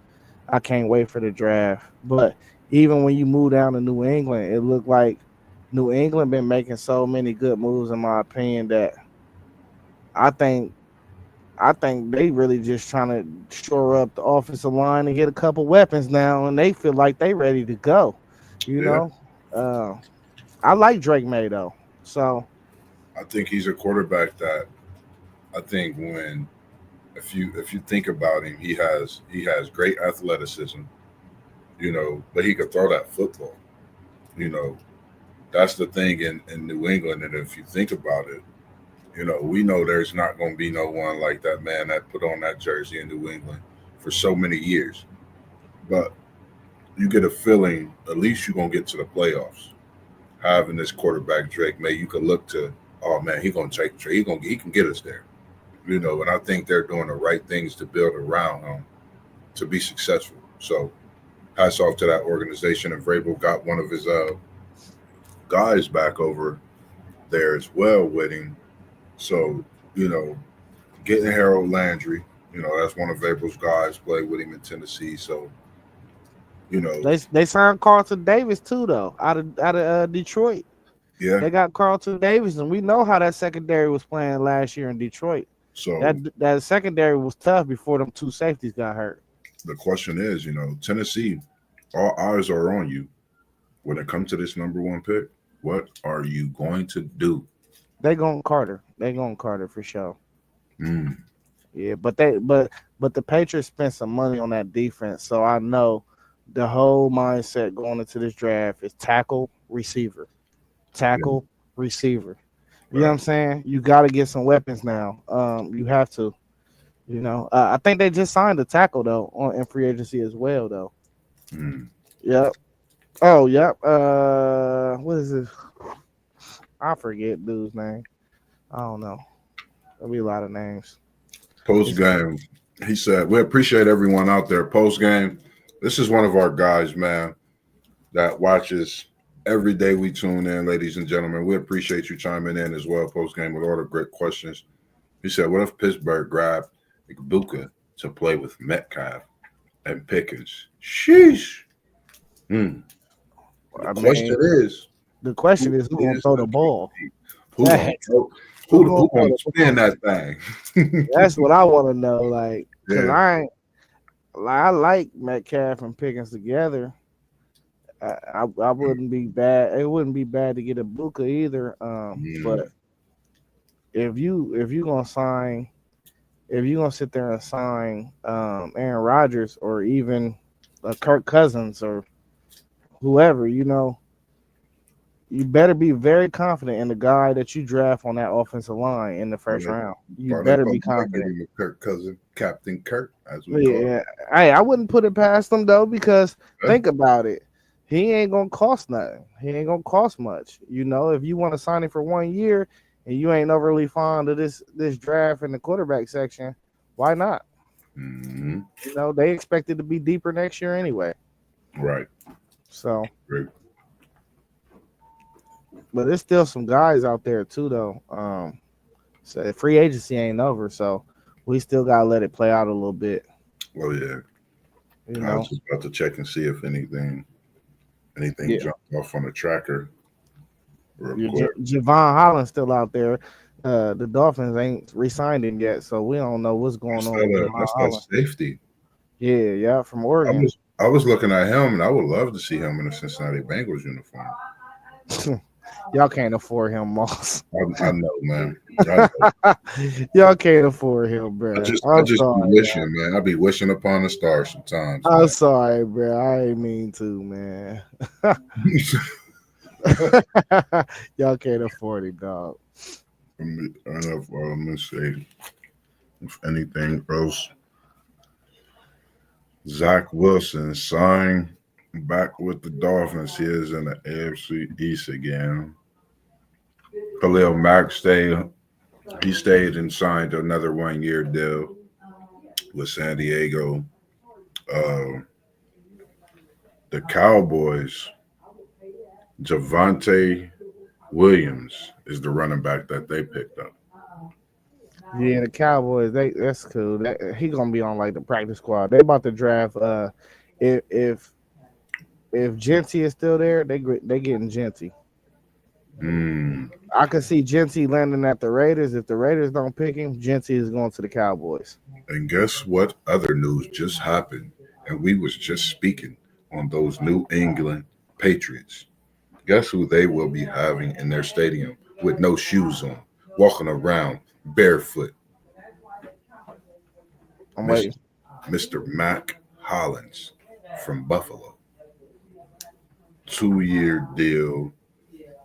I can't wait for the draft. But even when you move down to New England, it looked like New England been making so many good moves, in my opinion, that I think they really just trying to shore up the offensive line and get a couple weapons now, and they feel like they ready to go. You know, I like Drake May though, so I think he's a quarterback that I think if you think about him, he has great athleticism, you know, but he could throw that football. You know, that's the thing in New England, and if you think about it, you know, we know there's not going to be no one like that man that put on that jersey in New England for so many years. But you get a feeling at least you're going to get to the playoffs. Having this quarterback Drake May, you can look to, oh man, he can get us there. You know, and I think they're doing the right things to build around him to be successful. So hats off to that organization, and Vrabel got one of his guys back over there as well with him. So, you know, getting Harold Landry, you know, that's one of Vrabel's guys, played with him in Tennessee. So, you know, they signed Carlton Davis too, though, out of Detroit. Yeah, they got Carlton Davis, and we know how that secondary was playing last year in Detroit. So that secondary was tough before them two safeties got hurt. The question is, you know, Tennessee, all eyes are on you when it comes to this number one pick. What are you going to do? They going Carter. They going Carter for sure. Yeah, but the Patriots spent some money on that defense, so I know the whole mindset going into this draft is tackle, receiver. Tackle, receiver. You know what I'm saying? You got to get some weapons now. You have to. You know, I think they just signed a tackle though in free agency as well though. Yep. Oh, yep. What is this? I forget dude's name. I don't know. There'll be a lot of names. Post game, he said, "We appreciate everyone out there." Post game, this is one of our guys, man, that watches every day. We tune in, ladies and gentlemen. We appreciate you chiming in as well. Post game with all the great questions. He said, "What if Pittsburgh grabbed Igbokwe to play with Metcalf?" and Pickens. Sheesh. The I question mean, is, the question who is who gonna is throw the the ball? QB? Who gonna Facts. throw? Who Who gonna throw gonna the spin ball? that thing? That's what I want to know. Like, cause Yeah. I like Metcalf and Pickens together. I wouldn't be bad. It wouldn't be bad to get a Buka either. But Mm, if you gonna sign, if you gonna sit there and sign Aaron Rodgers or even Kirk Cousins or whoever, you better be very confident in the guy that you draft on that offensive line in the first probably, round. You probably better be might give confident. him a Kirk cousin, Captain Kirk, as we call Yeah, I wouldn't put it past him though, because it. think about it. He ain't gonna cost nothing. He ain't gonna cost much. If you want to sign him for 1 year and you ain't overly fond of this draft in the quarterback section, why not? Mm-hmm. They expect it to be deeper next year anyway. Right. So, Great. but there's still some guys out there too, though. So free agency ain't over, so we still gotta let it play out a little bit. Oh yeah. You I was know, just about to check and see if anything yeah. jumped off on the tracker real Your quick. Javon Holland's still out there. The Dolphins ain't re-signed him yet, so we don't know what's going on with Javon That's that Holland. safety. Yeah, from I Oregon. was looking at him, and I would love to see him in a Cincinnati Bengals uniform. Y'all can't afford him, Moss. I know, man. I know. Y'all can't afford him, bro. I I'm just be sorry, wishing, man. I be wishing upon the stars sometimes, I'm man. sorry, bro. I ain't mean to, man. Y'all can't afford it, dog. Let me see if anything else. Zach Wilson signed back with the Dolphins. He is in the AFC East again. Khalil Mack stayed. He stayed and signed another 1 year deal with San Diego. Uh, the Cowboys, Javante Williams is the running back that they picked up. Yeah, the Cowboys, that's cool. He gonna be on like the practice squad. They about to draft. If if if Genty is still there, they getting Genty. Mm. I could see Genty landing at the Raiders. If the Raiders don't pick him, Genty is going to the Cowboys. And guess what other news just happened? And we was just speaking on those New England Patriots. Guess who they will be having in their stadium with no shoes on, walking around barefoot? I'm waiting. Mr. Mac Hollins from Buffalo. 2 year deal,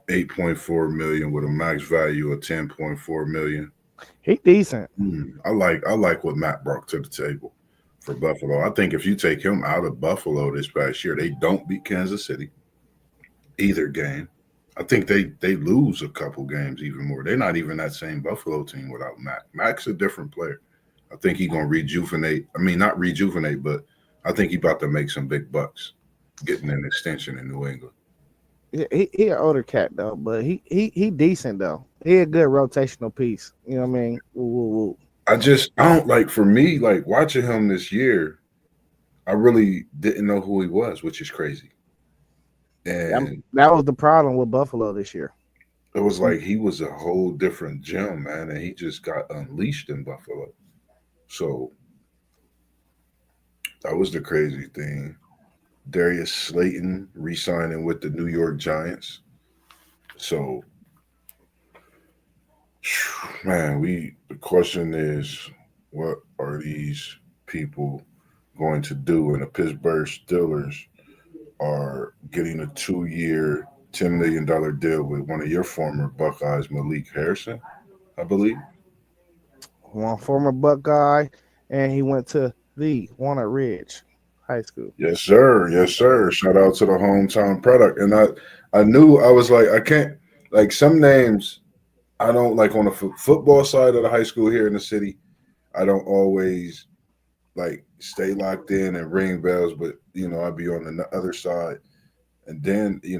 8.4 million with a max value of 10.4 million. He decent. I like what Matt brought to the table for Buffalo. I think if you take him out of Buffalo this past year, they don't beat Kansas City either game. I think they lose a couple games even more. They're not even that same Buffalo team without Mac. Mac's a different player. I think he's gonna rejuvenate. I mean, not rejuvenate, but I think he's about to make some big bucks getting an extension in New England. He an older cat though, but he decent though. He a good rotational piece. You know what I mean? Woo, woo, woo. I don't like, for me, like watching him this year, I really didn't know who he was, which is crazy. And That was the problem with Buffalo this year. it was like he was a whole different gem, man, and he just got unleashed in Buffalo. So that was the crazy thing. Darius Slayton re-signing with the New York Giants. So, man, the question is, what are these people going to do? And the Pittsburgh Steelers are getting a 2 year, $10 million deal with one of your former Buckeyes, Malik Harrison, I believe. One former Buckeye, and he went to the Walnut Ridge High School. Yes, sir. Yes, sir. Shout out to the hometown product. And I knew, I was like, I can't, like, some names I don't like on the football side of the high school here in the city. I don't always like stay locked in and ring bells, but I'd be on the other side. And then, yeah,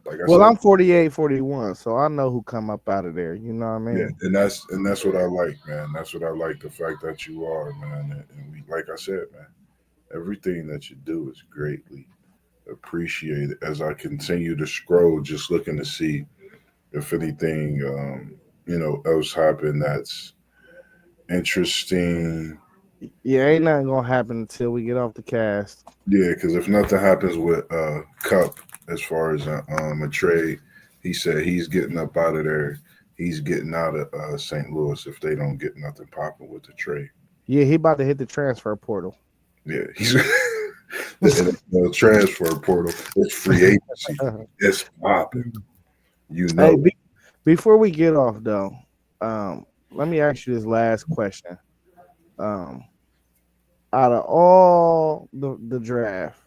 like I Well, said, I'm 48, 41, so I know who come up out of there. You know what I yeah, mean? and that's what I like, man. That's what I like, the fact that you are, man. And we, like I said, man, Everything that you do is greatly appreciated. As I continue to scroll, just looking to see if anything, else happened that's interesting. Yeah, ain't nothing gonna happen until we get off the cast. Yeah, because if nothing happens with Cup as far as a trade, he said he's getting up out of there. He's getting out of St. Louis if they don't get nothing popping with the trade. Yeah, he about to hit the transfer portal. Yeah, he's the NFL transfer portal. It's free agency. It's popping. You Hey, know. before we get off though, let me ask you this last question. Um, Out of all the draft,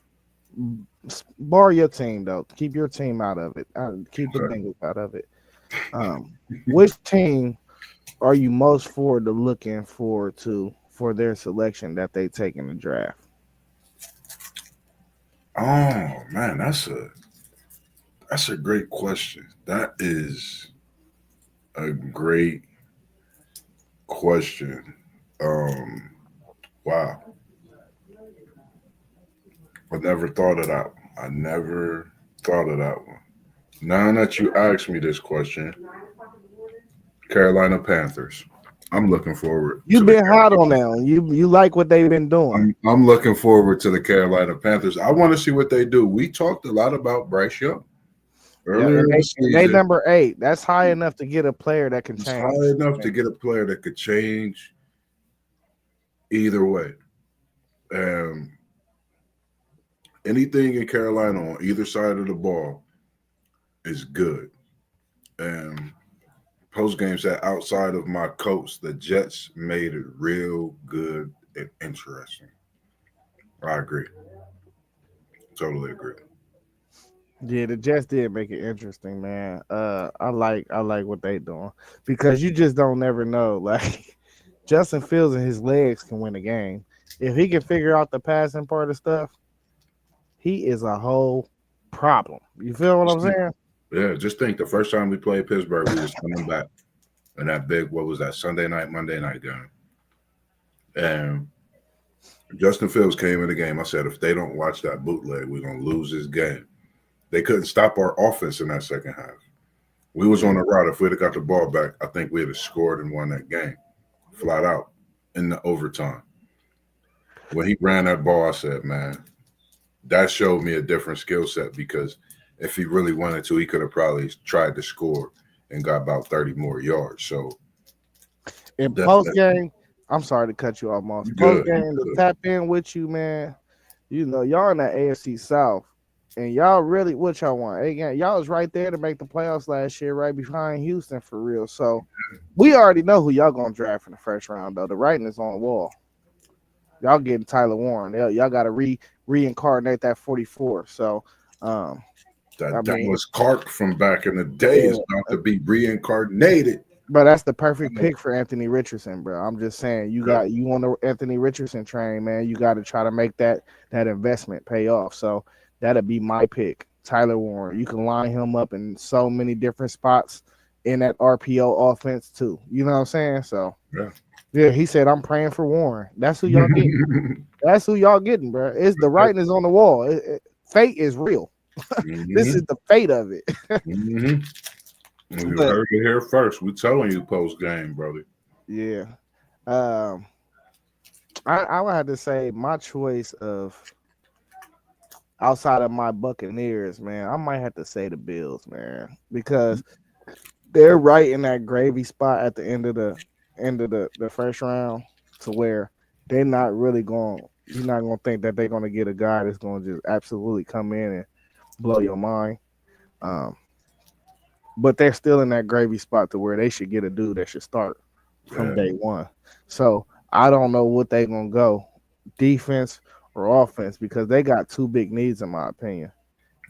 bar your team though, keep your team out of it. Keep the Okay. Bengals out of it. Which team are you most forward to looking forward to for their selection that they take in the draft? Oh man, that's a great question. That is a great question. Um, wow, I never thought of that one. I never thought of that one. Now that you asked me this question, Carolina Panthers. I'm looking forward to You've the. been hot on them. You like what they've been doing. I'm looking forward to the Carolina Panthers. I want to see what they do. We talked a lot about Bryce Young Yeah, earlier in the and they season. number 8. That's high enough to get a player that can It's change. high enough to get a player that could change either way. Um, Anything in Carolina on either side of the ball is good. And post game said outside of my coach, the Jets made it real good and interesting. I agree. Totally agree. Yeah, the Jets did make it interesting, man. I like what they doing because you just don't never know. Like Justin Fields and his legs can win a game if he can figure out the passing part of stuff. He is a whole problem. You feel what I'm saying? Yeah, just think the first time we played Pittsburgh, we was coming back in that big, what was that, Sunday night, Monday night game. And Justin Fields came in the game. I said, if they don't watch that bootleg, we're going to lose this game. They couldn't stop our offense in that second half. We was on the route. If we'd have got the ball back, I think we'd have scored and won that game flat out in the overtime. When he ran that ball, I said, man, that showed me a different skill set because if he really wanted to, he could have probably tried to score and got about 30 more yards. So In that, post game, I'm sorry to cut you off, Moss. you Post good. game to tap in with you, man. You know, y'all in that AFC South, and y'all really what y'all want. Again, y'all was right there to make the playoffs last year, right behind Houston for real. So we already know who y'all gonna draft in the first round, though. The writing is on the wall. Y'all getting Tyler Warren. Y'all got to reincarnate that 44. So, I That mean, Dallas Clark from back in the day is about to be reincarnated. but that's the perfect pick for Anthony Richardson, bro. I'm just saying, you on the Anthony Richardson train, man. You got to try to make that investment pay off. So that'd be my pick, Tyler Warren. You can line him up in so many different spots in that RPO offense too. You know what I'm saying? So yeah, he said I'm praying for Warren. That's who y'all getting. That's who y'all getting, bro. It's the writing is on the wall. Fate is real. This is the fate of it. You heard it here first. We telling you post game, brother. Yeah. I would have to say my choice of outside of my Buccaneers, man, I might have to say the Bills, man, because they're right in that gravy spot at the end of the first round to where they're not really going. You're not gonna think that they're gonna get a guy that's gonna just absolutely come in and blow your mind. Um, but they're still in that gravy spot to where they should get a dude that should start from day one. So I don't know what they're gonna go defense or offense because they got two big needs in my opinion.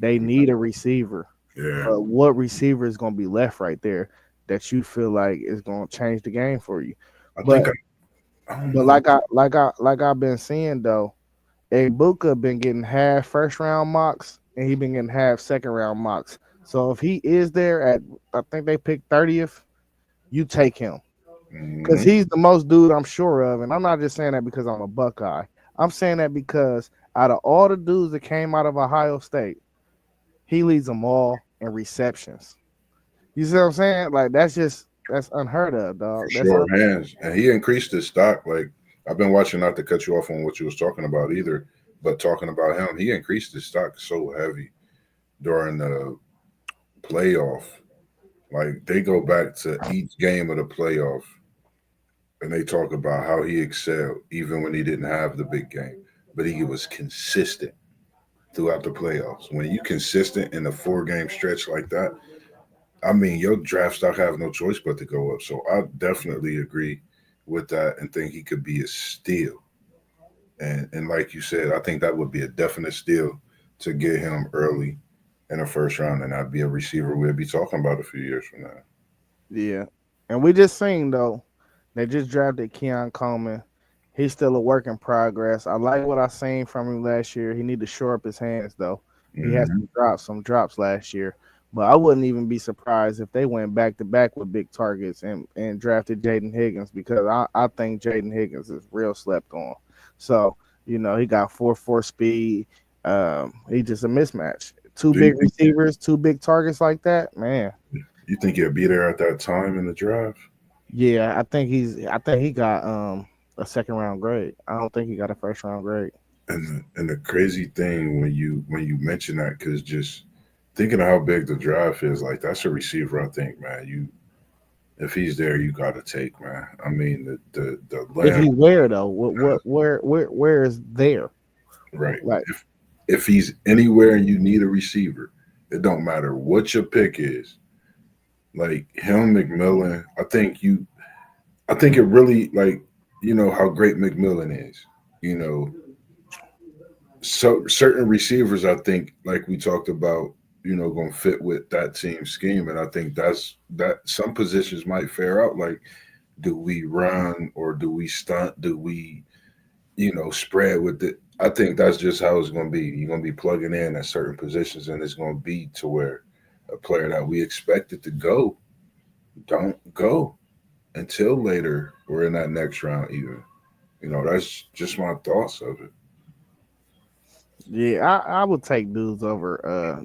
They need a receiver. Yeah. But what receiver is gonna be left right there that you feel like is gonna change the game for you? But like I've been seeing though, Ibuka been getting half first round mocks and he been getting half second round mocks. So if he is there at I think they picked 30th, you take him. Because he's the most dude I'm sure of, and I'm not just saying that because I'm a Buckeye. I'm saying that because out of all the dudes that came out of Ohio State, he leads them all in receptions. You see what I'm saying? Like that's unheard of, For dog. sure, hands. And he increased his stock. Like I've been watching, not to cut you off on what you was talking about either, but talking about him, he increased his stock so heavy during the playoff. Like they go back to each game of the playoff and they talk about how he excelled even when he didn't have the big game. But he was consistent throughout the playoffs. When you consistent in a 4 game stretch like that, I mean, your draft stock have no choice but to go up. So I definitely agree with that and think he could be a steal. And like you said, I think that would be a definite steal to get him early in the first round, and I'd be a receiver we'll be talking about a few years from now. Yeah. And we just seen though, they just drafted Keon Coleman. He's still a work in progress. I like what I seen from him last year. He need to shore up his hands though. He had Hmm. some drops last year. But I wouldn't even be surprised if they went back to back with big targets and drafted Jaden Higgins because I think Jaden Higgins is real slept on. So, he got 4.4 speed. He just a mismatch. Two Do you big think receivers, two big targets like that, man. you think he'll be there at that time in the draft? Yeah, I think he got a second round grade. I don't think he got a first round grade. And the crazy thing when you mention that, because just thinking of how big the draft is, like that's a receiver. I think, man, you if he's there, you got to take, man. I mean, the If Lamb, he's where though, where is there? right? Like If he's anywhere and you need a receiver, it don't matter what your pick is. Like him, McMillan, I think it really like how great McMillan is. You know, so certain receivers, I think, like we talked about, going to fit with that team scheme, and I think that some positions might fare out. Like, do we run or do we stunt? Do we, spread with it? I think that's just how it's going to be. You're going to be plugging in at certain positions, and it's going to be to where a player that we expected to go don't go until later or in that next round, even. That's just my thoughts of it. yeah, I would take dudes over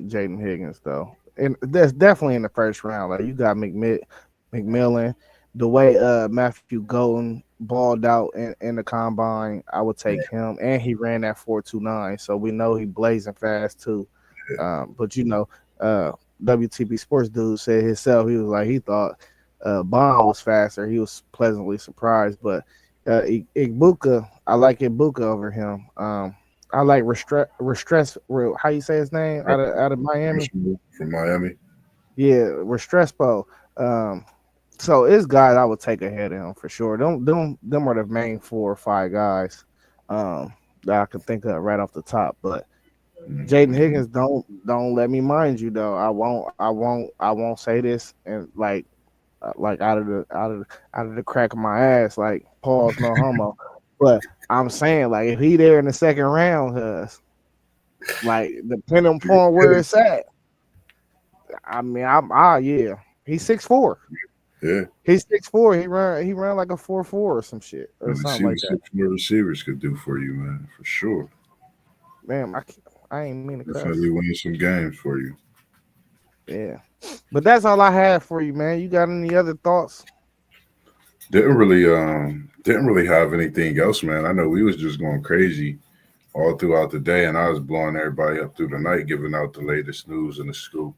Jaden Higgins though, and that's definitely in the first round. Like you got McMillan, the way Matthew Golden balled out in the combine, I would take him, and he ran that 4.29, so we know he blazing fast too. But uh, WTB Sports dude said himself, he was like he thought Bond was faster. He was pleasantly surprised, but Ibuka, I like Ibuka over him. I like how you say his name out of Miami. From Miami. Yeah, Restrepo. Um, so it's guys I would take ahead of him for sure. Them are the main 4 or 5 guys that I can think of right off the top. But Jaden Mhm. Higgins, don't let me mind you though. I won't say this and like out of the crack of my ass, like pause no homo. But I'm saying like if he there in the second round, like depending upon where it's at, I mean yeah. He's 6'4". Yeah, He's 6'4". He run like a 4.4 or some shit or let me something see like what that. 6 more receivers could do for you, man. For sure, Man, I ain't mean to cuss. definitely win some games for you. Yeah. But that's all I have for you, man. You got any other thoughts? Didn't really have anything else, man. I know we was just going crazy all throughout the day, and I was blowing everybody up through the night, giving out the latest news and the scoop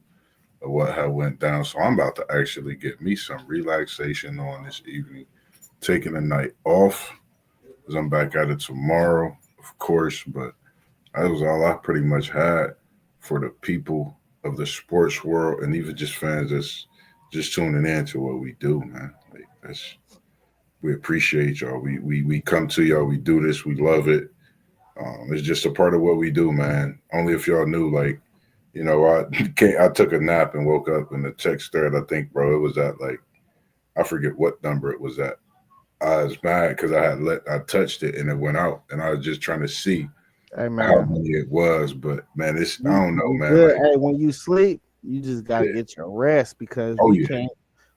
of what had went down. So I'm about to actually get me some relaxation on this evening, taking the night off because I'm back at it tomorrow, of course. But that was all I pretty much had for the people of the sports world and even just fans that's just tuning in to what we do, man. Like that's we appreciate y'all. We come to y'all. We do this. We love it. It's just a part of what we do, man. Only if y'all knew, like, I took a nap and woke up in the text thread. I think, bro, it was at like I forget what number it was at. I was mad because I touched it and it went out, and I was just trying to see Hey how man, many it was. But man, it's I you don't know, you man. good. Like, Hey, when you sleep, you just gotta yeah. get your rest because Oh we yeah, can't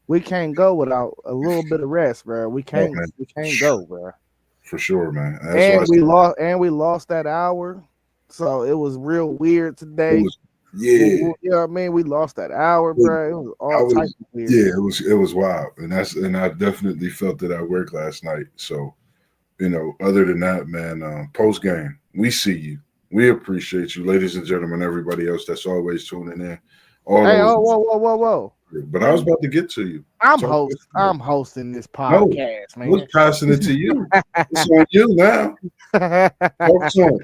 we can't go without a little bit of rest, bro. We oh can't man. we can't go, bro. For sure, man. That's why And we lost that hour. So it was real weird it today. was. Yeah, You know what I mean? We lost that hour, bro. It was I all types was. of weird. Yeah, it was wild, and I definitely felt it at work last night. So other than that, man, post game, we see you. We appreciate you, ladies and gentlemen, everybody else that's always tuning in. All Hey, those, whoa. but I was about to get to you. I'm hosting this No, podcast, I was man. passing it to you. It's on you now. Talk to him.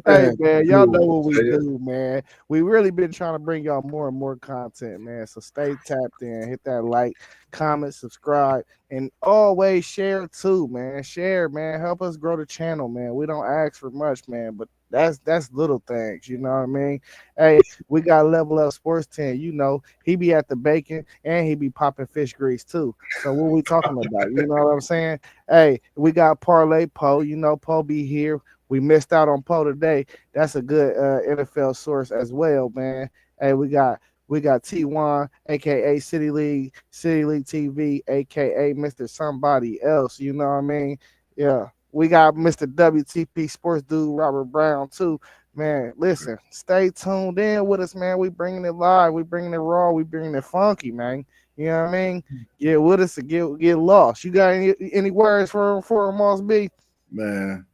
Hey man, y'all know Cool. what we Say it. do, man. We really been trying to bring y'all more and more content, man. So stay tapped in, hit that like, comment, subscribe, and always share too, man. Share, man. Help us grow the channel, man. We don't ask for much, man, but that's little things, you know what I mean? Hey, we got Level Up Sports 10. You know, he be at the bacon and he be popping fish grease too. So what we talking about? You know what I'm saying? Hey, we got Parlay Poe. You know, Poe be here. We missed out on Poe today. That's a good NFL source as well, man. Hey, we got T1, aka City League TV, aka Mr. Somebody Else. You know what I mean? Yeah. We got Mr. WTP Sports Dude Robert Brown too. Man, listen, stay tuned in with us, man. We bringing it live, we bringing it raw, we bringing it funky, man. You know what I mean? Get with us and get lost. You got any words for Moss B? Man,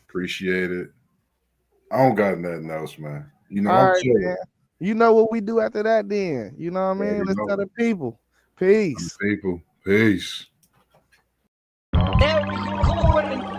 appreciate it. I don't got nothing else, man. All I'm right, chilling. man. You know what we do after that, then. You know what I mean? Let's tell the people. Peace. People, peace. There we go.